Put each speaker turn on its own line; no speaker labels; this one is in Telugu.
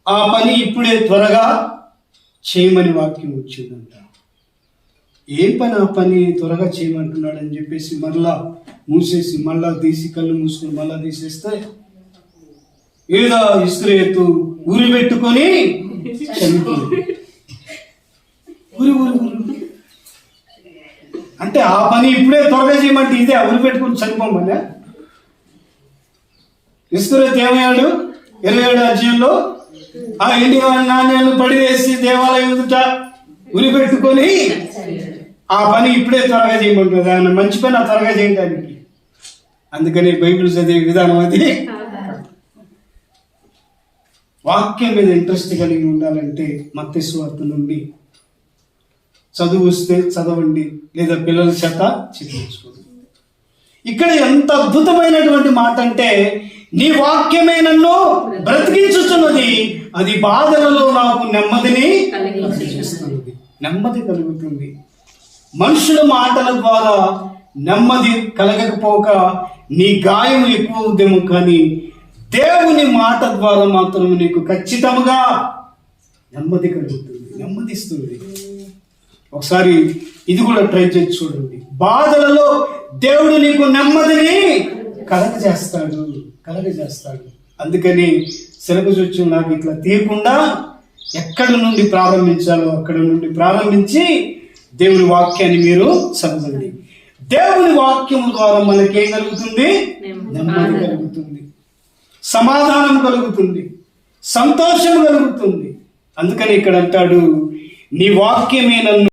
ఆ పని ఇప్పుడే త్వరగా చేయమని వాక్యం వచ్చిందంట. ఏం పని? ఆ పని త్వరగా చేయమంటున్నాడు అని చెప్పేసి మరలా మూసేసి మళ్ళా తీసి కళ్ళు మూసుకొని మళ్ళా తీసేస్తే ఏదో ఇస్త్రీయత్తు ఉరి పెట్టుకొని చనిపోయింది. ఉరి అంటే ఆ పని ఇప్పుడే త్వరగా చేయమంటే ఇదే ఉరి పెట్టుకొని చనిపోమనే. ఇస్త్రీయత్తు ఏమయ్యాడు? 27వ అధ్యాయంలో ఆ ఇంటి నాణ్యాలను పడివేసి దేవాలయం ఎదుట ఉరి పెట్టుకొని ఆ పని ఇప్పుడే త్వరగా చేయమంటుంది. ఆయన మంచి పని ఆ త్వరగా చేయడానికి. అందుకని బైబిల్ చదివే విధానం అది. వాక్యం మీద ఇంట్రెస్ట్ కలిగి ఉండాలంటే మత్తయి సువార్త నుండి చదువు వస్తే చదవండి, లేదా పిల్లల చేత చదివించుకోండి. ఇక్కడ ఎంత అద్భుతమైనటువంటి మాట అంటే, నీ వాక్యమే నన్ను బ్రతికించుతున్నది, అది బాధలలో నాకు నెమ్మదిని కలిగిస్తున్నది. నెమ్మది కలుగుతుంది. మనుషుల మాటల ద్వారా నెమ్మది కలగకపోక నీ గాయం ఎక్కువ అవుదేమో, కానీ దేవుని మాట ద్వారా మాత్రం నీకు ఖచ్చితంగా నెమ్మది కలుగుతుంది, నెమ్మదిస్తుంది. ఒకసారి ఇది కూడా ట్రై చేసి చూడండి. బాధలలో దేవుడు నీకు నెమ్మదిని కలగజేస్తాడు. అందుకని శిలకజొచ్చు నాకు ఇట్లా తీయకుండా ఎక్కడి నుండి ప్రారంభించాలో అక్కడి నుండి ప్రారంభించి దేవుని వాక్యాన్ని మీరు చదవండి. దేవుని వాక్యము ద్వారా మనకేం కలుగుతుంది? నెమ్మది కలుగుతుంది, సమాధానం కలుగుతుంది, సంతోషం కలుగుతుంది. అందుకని ఇక్కడ అంటాడు, నీ వాక్యమే నన్ను